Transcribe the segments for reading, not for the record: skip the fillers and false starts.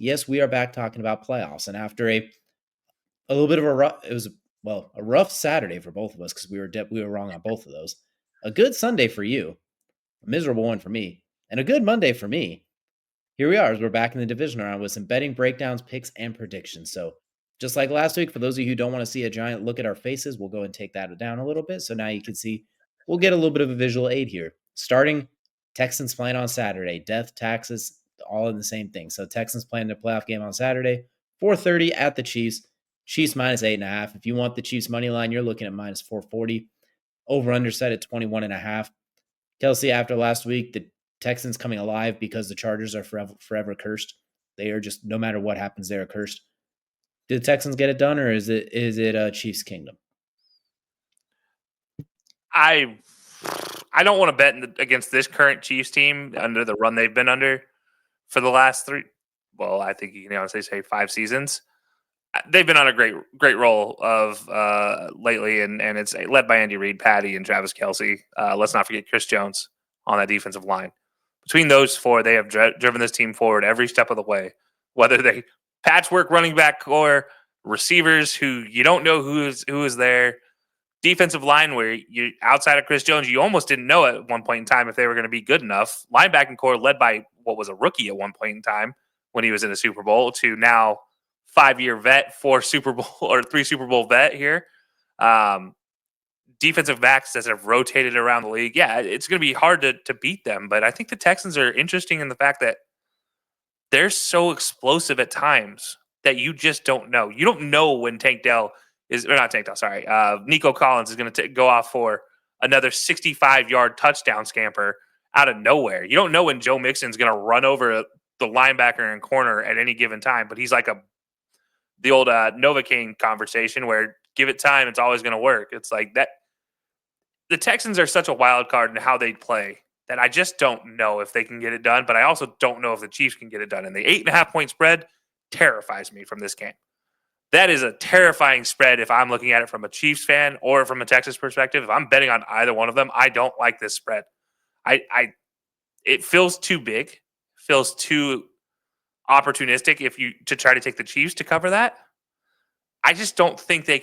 Yes, we are back talking about playoffs. And after a little bit of a rough, it was a rough Saturday for both of us because we were wrong on both of those. A good Sunday for you, a miserable one for me, and a good Monday for me. Here we are as we're back in the division round with some betting breakdowns, picks, and predictions. So just like last week, for those of you who don't want to see a giant look at our faces, we'll go and take that down a little bit. So now you can see we'll get a little bit of a visual aid here. Starting Texans playing on Saturday, death, taxes, all in the same thing. So Texans playing the playoff game on Saturday, 4:30 at the Chiefs. Chiefs minus 8.5. If you want the Chiefs money line, you're looking at minus 440. Over under set at 21.5. Kelcey, after last week, the Texans coming alive because the Chargers are forever cursed. They are just, no matter what happens, they're cursed. Did the Texans get it done, or is it Chiefs Kingdom? I don't want to bet against this current Chiefs team under the run they've been under for the last I think you can honestly say 5 seasons. They've been on a great roll of lately, and it's led by Andy Reid, Patty, and Travis Kelcey. Let's not forget Chris Jones on that defensive line. Between those 4, they have driven this team forward every step of the way, whether they patchwork running back or receivers who you don't know who is there, defensive line where you outside of Chris Jones, you almost didn't know at one point in time if they were going to be good enough. Linebacking core led by what was a rookie at one point in time when he was in the Super Bowl to now 5-year vet, 3 Super Bowl vet here. Defensive backs that have rotated around the league. Yeah, it's going to be hard to beat them, but I think the Texans are interesting in the fact that they're so explosive at times that you just don't know. You don't know when Nico Collins is going to go off for another 65-yard touchdown scamper out of nowhere. You don't know when Joe Mixon's going to run over the linebacker and corner at any given time, but he's like the old Novocaine conversation where give it time, it's always going to work. It's like that. The Texans are such a wild card in how they play that I just don't know if they can get it done, but I also don't know if the Chiefs can get it done. And the 8.5-point spread terrifies me from this game. That is a terrifying spread if I'm looking at it from a Chiefs fan or from a Texas perspective. If I'm betting on either one of them, I don't like this spread. It feels too big, feels too opportunistic to try to take the Chiefs to cover that. I just don't think the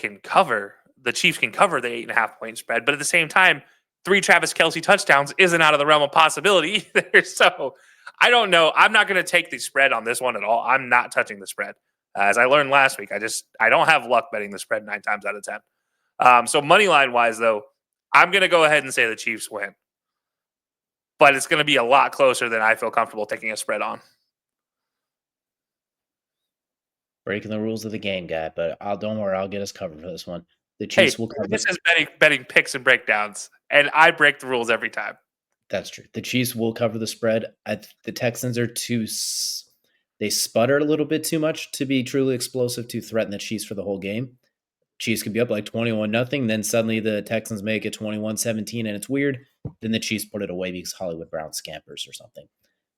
Chiefs can cover the 8.5-point spread. But at the same time, 3 Travis Kelce touchdowns isn't out of the realm of possibility either. So I don't know. I'm not going to take the spread on this one at all. I'm not touching the spread. As I learned last week, I don't have luck betting the spread 9 times out of 10. So money line wise, though, I'm going to go ahead and say the Chiefs win. But it's going to be a lot closer than I feel comfortable taking a spread on. Breaking the rules of the game, guy, but don't worry, I'll get us covered for this one. The Chiefs will cover. This is betting picks and breakdowns, and I break the rules every time. That's true. The Chiefs will cover the spread. The Texans are they sputter a little bit too much to be truly explosive to threaten the Chiefs for the whole game. Chiefs could be up like 21-0, then suddenly the Texans make it 21-17, and it's weird. Then the Chiefs put it away because Hollywood Brown scampers or something.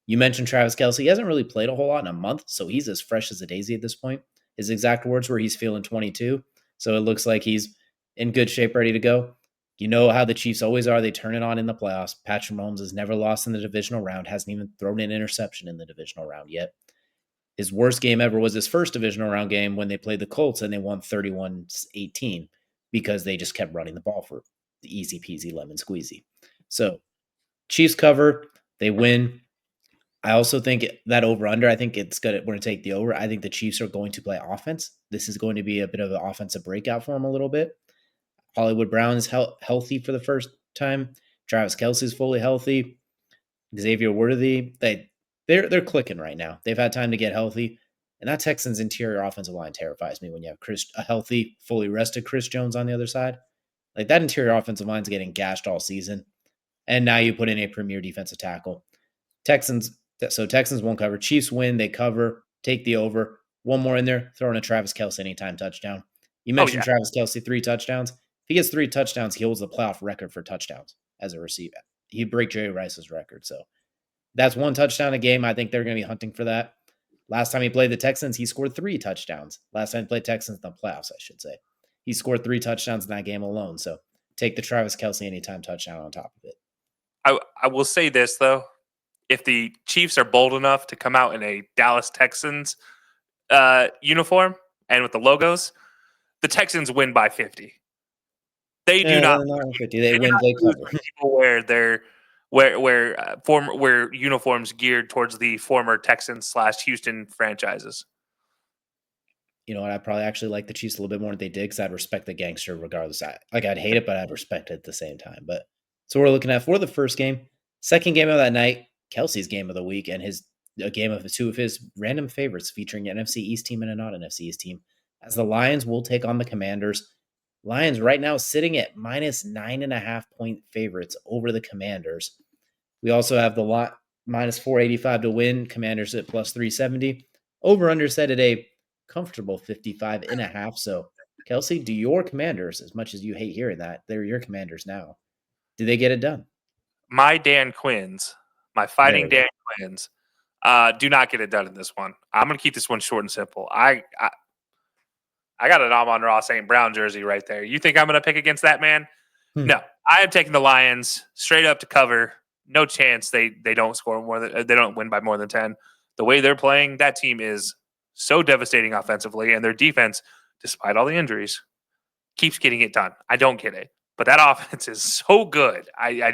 You mentioned Travis Kelce. He hasn't really played a whole lot in a month, so he's as fresh as a daisy at this point. His exact words were he's feeling 22, so it looks like he's in good shape, ready to go. You know how the Chiefs always are. They turn it on in the playoffs. Patrick Mahomes has never lost in the divisional round, hasn't even thrown an interception in the divisional round yet. His worst game ever was his first divisional round game when they played the Colts and they won 31-18 because they just kept running the ball for the easy peasy lemon squeezy. So Chiefs cover, they win. I also think that over-under, I think we're going to take the over. I think the Chiefs are going to play offense. This is going to be a bit of an offensive breakout for them a little bit. Hollywood Brown is healthy for the first time. Travis Kelce is fully healthy. Xavier Worthy, they're clicking right now. They've had time to get healthy. And that Texans interior offensive line terrifies me when you have a healthy, fully rested Chris Jones on the other side. Like that interior offensive line's getting gashed all season. And now you put in a premier defensive tackle. Texans won't cover. Chiefs win. They cover. Take the over. One more in there. Throw in a Travis Kelce anytime touchdown. You mentioned Travis Kelce, 3 touchdowns. If he gets 3 touchdowns, he holds the playoff record for touchdowns as a receiver. He'd break Jerry Rice's record. So that's 1 touchdown a game. I think they're going to be hunting for that. Last time he played the Texans, he scored 3 touchdowns. Last time he played Texans in the playoffs, I should say. He scored 3 touchdowns in that game alone. So take the Travis Kelce anytime touchdown on top of it. I will say this, though. if the Chiefs are bold enough to come out in a Dallas Texans uniform and with the logos, the Texans win by 50. They do not. Not 50. They win. They Lose cover. when people wear uniforms geared towards the former Texans / Houston franchises. You know what? I probably actually like the Chiefs a little bit more than they did because I'd respect the gangster regardless. I'd hate it, but I'd respect it at the same time. But so we're looking at for the first game, second game of that night, Kelcey's game of the week, and a game of two of his random favorites featuring an NFC East team and a not NFC East team. As the Lions will take on the Commanders. Lions right now sitting at minus 9.5-point favorites over the Commanders. We also have the minus 485 to win. Commanders at plus 370. Over under set at a comfortable 55.5. So, Kelcey, do your Commanders, as much as you hate hearing that, they're your Commanders now. Do they get it done? My Dan Quinns, my fighting Dan Quinns, do not get it done in this one. I'm going to keep this one short and simple. I got an Amon-Ra St. Brown jersey right there. You think I'm going to pick against that man? No, I am taking the Lions straight up to cover. No chance they don't score they don't win by more than 10. The way they're playing, that team is so devastating offensively, and their defense, despite all the injuries, keeps getting it done. I don't get it, but that offense is so good. I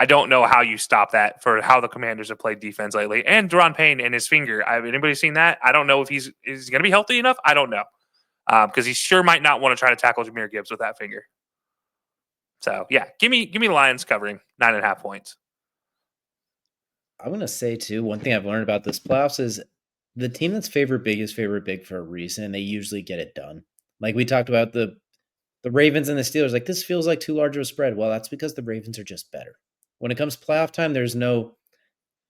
don't know how you stop that for how the Commanders have played defense lately. And Deron Payne and his finger. Anybody seen that? I don't know if he's going to be healthy enough. I don't know. Because he sure might not want to try to tackle Jahmyr Gibbs with that finger. So, yeah, give me the Lions covering 9.5 points. I'm going to say, too, one thing I've learned about this playoffs is the team that's favored big is favored big for a reason. They usually get it done. Like we talked about the Ravens and the Steelers, like this feels like too large of a spread. Well, that's because the Ravens are just better. When it comes to playoff time, if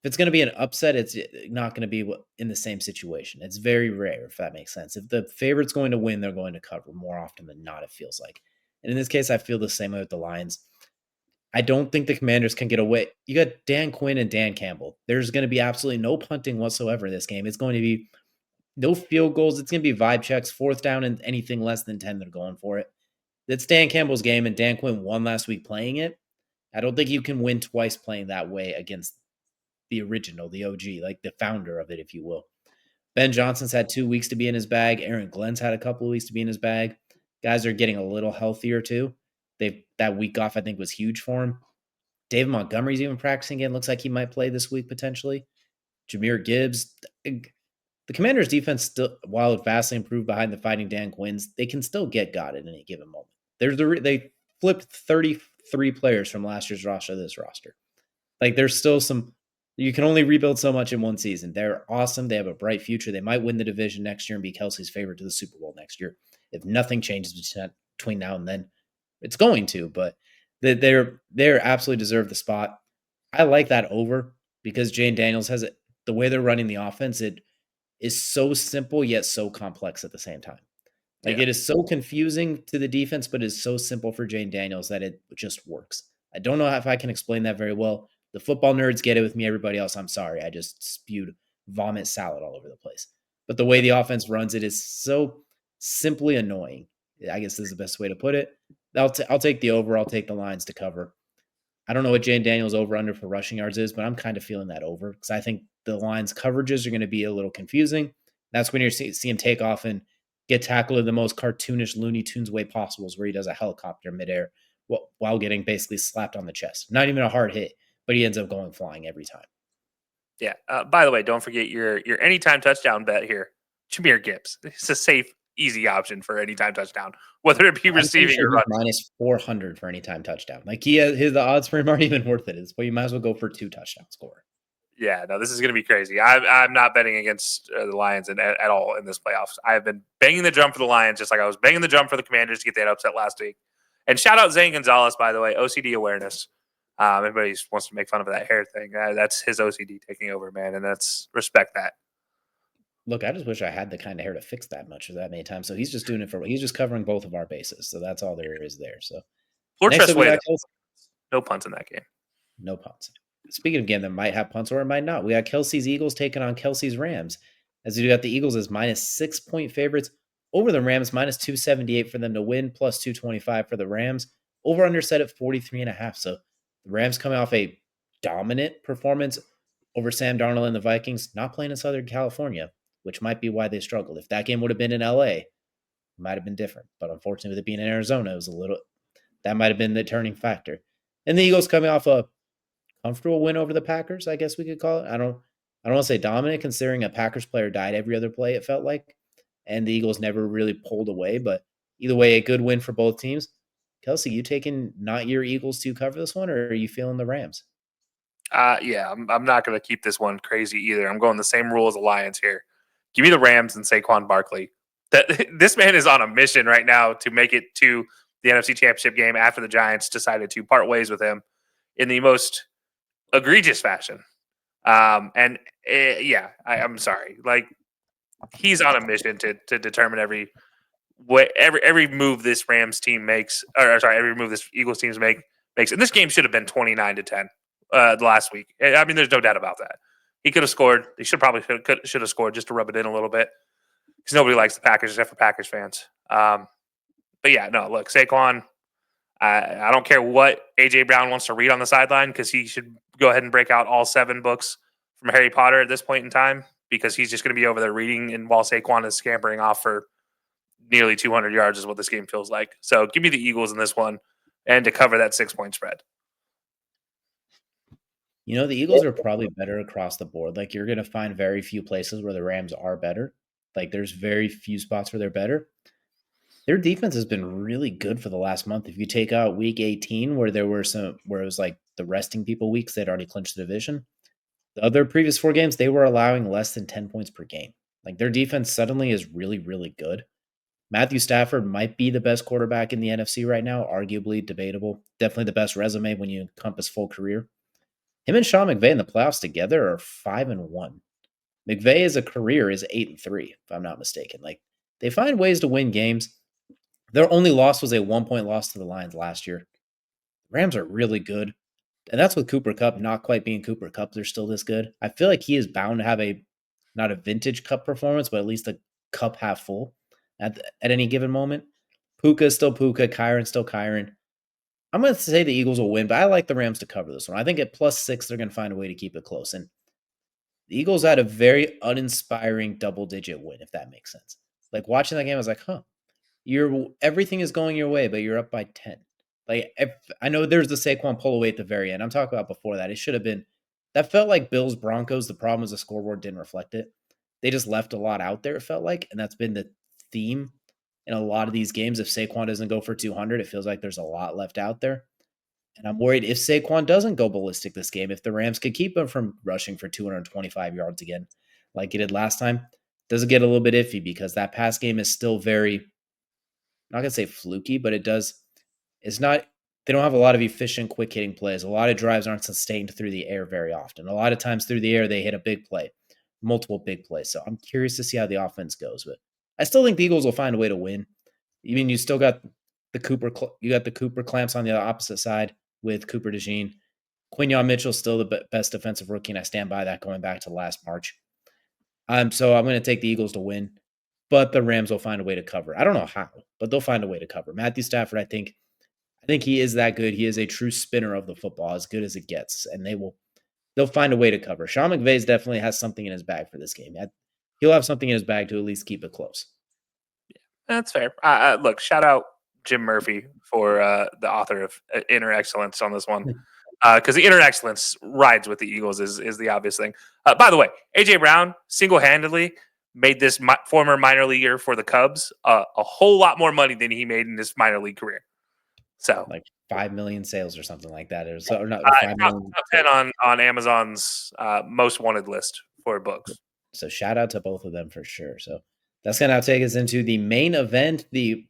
it's going to be an upset, it's not going to be in the same situation. It's very rare, if that makes sense. If the favorite's going to win, they're going to cover more often than not, it feels like. And in this case, I feel the same way with the Lions. I don't think the Commanders can get away. You got Dan Quinn and Dan Campbell. There's going to be absolutely no punting whatsoever in this game. It's going to be no field goals. It's going to be vibe checks, fourth down, and anything less than 10, they're going for it. It's Dan Campbell's game, and Dan Quinn won last week playing it. I don't think you can win twice playing that way against the original, the OG, like the founder of it, if you will. Ben Johnson's had 2 weeks to be in his bag. Aaron Glenn's had a couple of weeks to be in his bag. Guys are getting a little healthier too. That week off, I think, was huge for him. David Montgomery's even practicing again. Looks like he might play this week potentially. Jahmyr Gibbs. The Commanders' defense, still, while it vastly improved behind the Fighting Dan Quinns, they can still get got at any given moment. They flipped 33 players from last year's roster to this roster. Like, there's still some – you can only rebuild so much in one season. They're awesome. They have a bright future. They might win the division next year and be Kelcey's favorite to the Super Bowl next year. If nothing changes between now and then, it's going to, but they're absolutely deserve the spot. I like that over because Jane Daniels has it. The way they're running the offense, it is so simple yet so complex at the same time. Like It is so confusing to the defense, but it's so simple for Jane Daniels that it just works. I don't know if I can explain that very well. The football nerds get it with me. Everybody else, I'm sorry. I just spewed vomit salad all over the place. But the way the offense runs, it is so simply annoying. I guess this is the best way to put it. I'll take the over. I'll take the Lions to cover. I don't know what Jane Daniels over-under for rushing yards is, but I'm kind of feeling that over because I think the Lions' coverages are going to be a little confusing. That's when you see him take off and get tackled in the most cartoonish Looney Tunes way possible, where he does a helicopter midair while getting basically slapped on the chest. Not even a hard hit, but he ends up going flying every time. Yeah. By the way, don't forget your anytime touchdown bet here. Jahmyr Gibbs. It's a safe, easy option for anytime touchdown, whether it be receiving or running. Minus 400 for anytime touchdown. Like the odds for him aren't even worth it. But you might as well go for 2 touchdown score. Yeah, no, this is going to be crazy. I'm not betting against the Lions at all in this playoffs. I've been banging the drum for the Lions, just like I was banging the drum for the Commanders to get that upset last week. And shout out Zane Gonzalez, by the way, OCD awareness. Everybody wants to make fun of that hair thing. That's his OCD taking over, man, and that's respect that. Look, I just wish I had the kind of hair to fix that much or that many times. So he's just doing it he's just covering both of our bases. So that's all there is there. So next up, no punts in that game. No punts. Speaking of a game that might have punts or it might not, we got Kelcey's Eagles taking on Kelcey's Rams. As we got the Eagles as minus 6-point favorites over the Rams, minus 278 for them to win, plus 225 for the Rams. Over under set at 43.5. So the Rams coming off a dominant performance over Sam Darnold and the Vikings, not playing in Southern California, which might be why they struggled. If that game would have been in LA, it might have been different. But unfortunately, with it being in Arizona, it was that might have been the turning factor. And the Eagles coming off a comfortable win over the Packers, I guess we could call it. I don't want to say dominant, considering a Packers player died every other play, it felt like. And the Eagles never really pulled away. But either way, a good win for both teams. Kelcey, you taking not your Eagles to cover this one, or are you feeling the Rams? Yeah, I'm not going to keep this one crazy either. I'm going the same rule as the Lions here. Give me the Rams and Saquon Barkley. This man is on a mission right now to make it to the NFC Championship game after the Giants decided to part ways with him in the most egregious fashion. I'm sorry. Like, he's on a mission to determine every move this Rams team makes, every move this Eagles teams makes. And this game should have been 29-10 the last week. I mean, there's no doubt about that. He could have scored. He should have scored just to rub it in a little bit, because nobody likes the Packers except for Packers fans. But yeah, no, look, Saquon, I don't care what A.J. Brown wants to read on the sideline, because he should go ahead and break out all 7 books from Harry Potter at this point in time, because he's just going to be over there reading, and while Saquon is scampering off for nearly 200 yards is what this game feels like. So give me the Eagles in this one, and to cover that 6-point spread. The Eagles are probably better across the board. Like, you're going to find very few places where the Rams are better. Like, there's very few spots where they're better. Their defense has been really good for the last month. If you take out week 18, where it was like the resting people weeks, they'd already clinched the division. The other previous 4 games, they were allowing less than 10 points per game. Like, their defense suddenly is really, really good. Matthew Stafford might be the best quarterback in the NFC right now, arguably debatable. Definitely the best resume when you encompass full career. Him and Sean McVay in the playoffs together are 5-1. McVay as a career is 8-3, if I'm not mistaken. Like, they find ways to win games. Their only loss was a 1-point loss to the Lions last year. Rams are really good. And that's with Cooper Kupp not quite being Cooper Kupp. They're still this good. I feel like he is bound to have not a vintage Kupp performance, but at least a cup half full at any given moment. Puka is still Puka. Kyron's still Kyron. I'm going to say the Eagles will win, but I like the Rams to cover this one. I think at +6, they're going to find a way to keep it close. And the Eagles had a very uninspiring double-digit win, if that makes sense. Like, watching that game, I was like, everything is going your way, but you're up by 10. Like, I know there's the Saquon pull away at the very end. I'm talking about before that. It should have been – that felt like Bills-Broncos. The problem is the scoreboard didn't reflect it. They just left a lot out there, it felt like, and that's been the theme in a lot of these games. If Saquon doesn't go for 200, it feels like there's a lot left out there. And I'm worried if Saquon doesn't go ballistic this game, if the Rams could keep him from rushing for 225 yards again, like he did last time, does it get a little bit iffy, because that pass game is still very, I'm not going to say fluky, but it's not, they don't have a lot of efficient, quick hitting plays. A lot of drives aren't sustained through the air very often. A lot of times through the air, they hit a big play, multiple big plays. So I'm curious to see how the offense goes, but I still think the Eagles will find a way to win. Even you still got the Cooper clamps on the opposite side with Cooper DeJean. Quinyon Mitchell's still the best defensive rookie, and I stand by that going back to last March. So I'm going to take the Eagles to win, but the Rams will find a way to cover. I don't know how, but they'll find a way to cover. Matthew Stafford, I think he is that good. He is a true spinner of the football, as good as it gets, and they'll find a way to cover. Sean McVay definitely has something in his bag for this game. He'll have something in his bag to at least keep it close. That's fair. Look, shout out Jim Murphy for the author of Inner Excellence on this one, because the inner excellence rides with the Eagles is the obvious thing. By the way, A.J. Brown single-handedly made this former minor leaguer for the Cubs a whole lot more money than he made in his minor league career. So, like 5 million sales or something like that, or not. Top 10 on Amazon's most wanted list for books. So shout out to both of them for sure. So that's going to take us into the main event, the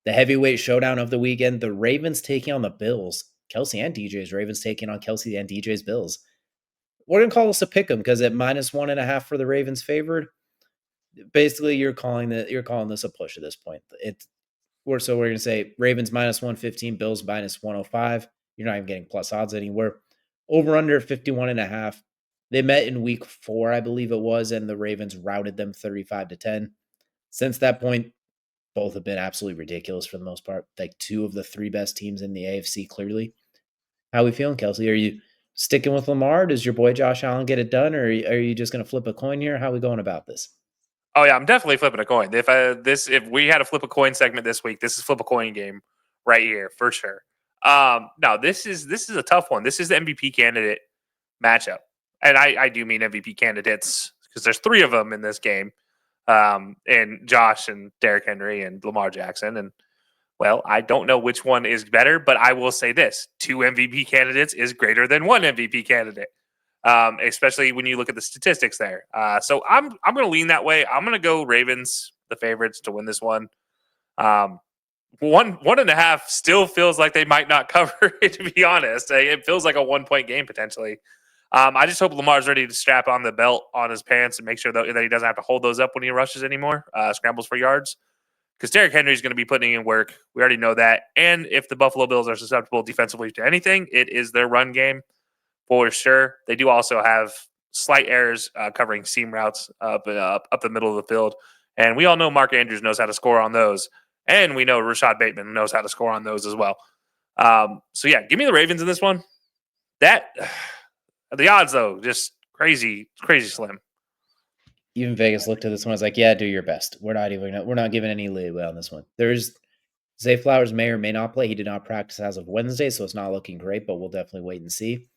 heavyweight showdown of the weekend. The Ravens taking on the Bills. Kelcey and DJ's Ravens taking on Kelcey and DJ's Bills. We're going to call this a pick 'em, because at -1.5 for the Ravens favored, basically you're calling this a push at this point. We're going to say Ravens -115, Bills -105. You're not even getting plus odds anywhere. Over under 51.5. They met in week 4, I believe it was, and the Ravens routed them 35-10. Since that point, both have been absolutely ridiculous for the most part. Like 2 of the 3 best teams in the AFC, clearly. How are we feeling, Kelcey? Sticking with Lamar, does your boy Josh Allen get it done, or are you just going to flip a coin here? How are we going about this? Oh yeah, I'm definitely flipping a coin. If we had a flip a coin segment this week, this is flip a coin game right here for sure. No, this is a tough one. This is the MVP candidate matchup, and I do mean MVP candidates because there's 3 of them in this game, and Josh and Derrick Henry and Lamar Jackson. And well, I don't know which one is better, but I will say this: 2 MVP candidates is greater than 1 MVP candidate. Especially when you look at the statistics there. So I'm going to lean that way. I'm going to go Ravens, the favorites, to win this one. 1.5 still feels like they might not cover it. To be honest, it feels like a 1-point game potentially. I just hope Lamar's ready to strap on the belt on his pants and make sure that he doesn't have to hold those up when he rushes anymore, scrambles for yards. Because Derrick Henry is going to be putting in work. We already know that. And if the Buffalo Bills are susceptible defensively to anything, it is their run game. For sure. They do also have slight errors covering seam routes up the middle of the field. And we all know Mark Andrews knows how to score on those. And we know Rashad Bateman knows how to score on those as well. So, yeah, give me the Ravens in this one. The odds, though, just crazy slim. Even Vegas looked at this one. I was like, yeah, do your best. We're not giving any leeway on this one. Zay Flowers may or may not play. He did not practice as of Wednesday, so it's not looking great, but we'll definitely wait and see.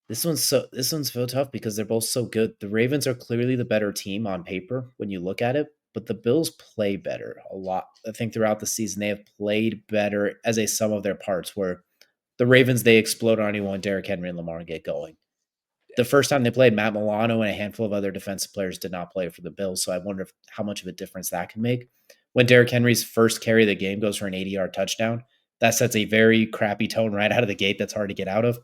This one's so tough because they're both so good. The Ravens are clearly the better team on paper when you look at it, but the Bills play better a lot. I think throughout the season they have played better as a sum of their parts, where the Ravens, they explode on anyone, Derrick Henry and Lamar get going. The first time they played, Matt Milano and a handful of other defensive players did not play for the Bills, so I wonder how much of a difference that can make. When Derrick Henry's first carry of the game goes for an 80-yard touchdown, that sets a very crappy tone right out of the gate that's hard to get out of.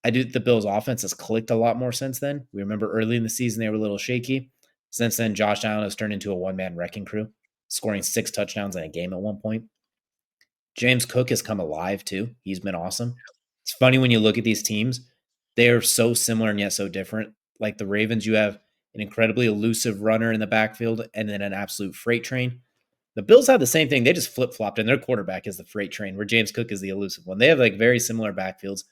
The Bills' offense has clicked a lot more since then. We remember early in the season they were a little shaky. Since then, Josh Allen has turned into a one-man wrecking crew, scoring 6 touchdowns in a game at one point. James Cook has come alive too. He's been awesome. It's funny when you look at these teams, they are so similar and yet so different. Like the Ravens, you have an incredibly elusive runner in the backfield and then an absolute freight train. The Bills have the same thing. They just flip-flopped, and their quarterback is the freight train, where James Cook is the elusive one. They have like very similar backfields,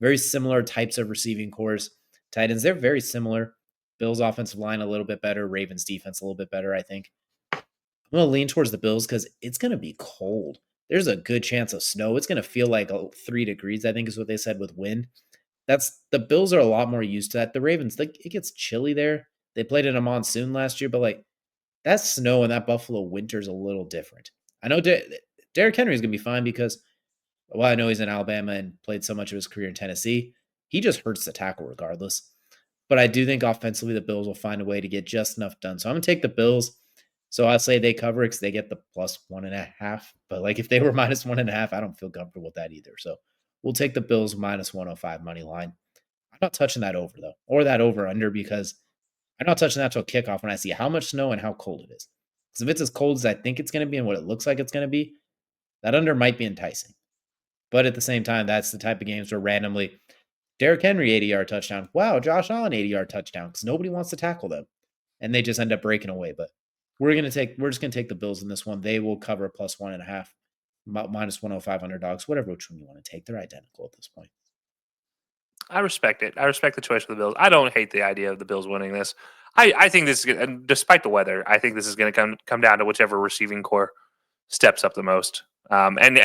very similar types of receiving cores. Tight ends, they're very similar. Bills offensive line a little bit better. Ravens defense a little bit better, I think. I'm going to lean towards the Bills because it's going to be cold. There's a good chance of snow. It's going to feel like 3 degrees, I think is what they said with wind. The Bills are a lot more used to that. The Ravens, it gets chilly there. They played in a monsoon last year, but like that snow and that Buffalo winter is a little different. I know Derrick Henry is going to be fine because, well, I know he's in Alabama and played so much of his career in Tennessee. He just hurts the tackle regardless. But I do think offensively the Bills will find a way to get just enough done. So I'm going to take the Bills. So I'll say they cover because they get the plus 1.5. But like if they were minus 1.5, I don't feel comfortable with that either. So we'll take the Bills minus 105 money line. I'm not touching that over though, or that over under, because I'm not touching that till kickoff when I see how much snow and how cold it is. Because if it's as cold as I think it's going to be and what it looks like it's going to be, that under might be enticing. But at the same time, that's the type of games where randomly Derrick Henry 80-yard touchdown. Wow, Josh Allen 80-yard touchdown, because nobody wants to tackle them. And they just end up breaking away. But we're just going to take the Bills in this one. They will cover plus 1.5, minus 105 underdogs, whatever which one you want to take. They're identical at this point. I respect it. I respect the choice for the Bills. I don't hate the idea of the Bills winning this. I think this is good, and despite the weather, I think this is going to come down to whichever receiving core steps up the most. And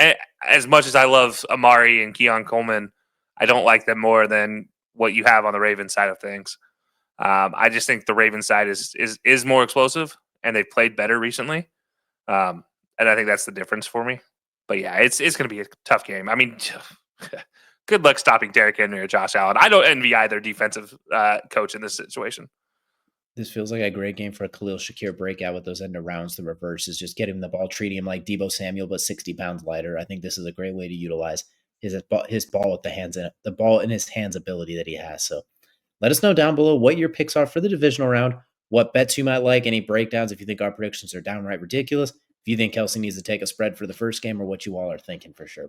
as much as I love Amari and Keon Coleman, I don't like them more than what you have on the Ravens side of things. I just think the Ravens side is more explosive, and they've played better recently. And I think that's the difference for me. But yeah, it's going to be a tough game. I mean, good luck stopping Derrick Henry or Josh Allen. I don't envy either defensive coach in this situation. This feels like a great game for a Khalil Shakir breakout with those end of rounds. The reverse is just getting the ball, treating him like Deebo Samuel, but 60 pounds lighter. I think this is a great way to utilize his ball with the ball in his hands ability that he has. So let us know down below what your picks are for the divisional round, what bets you might like, any breakdowns, if you think our predictions are downright ridiculous, if you think Kelcey needs to take a spread for the first game, or what you all are thinking for sure.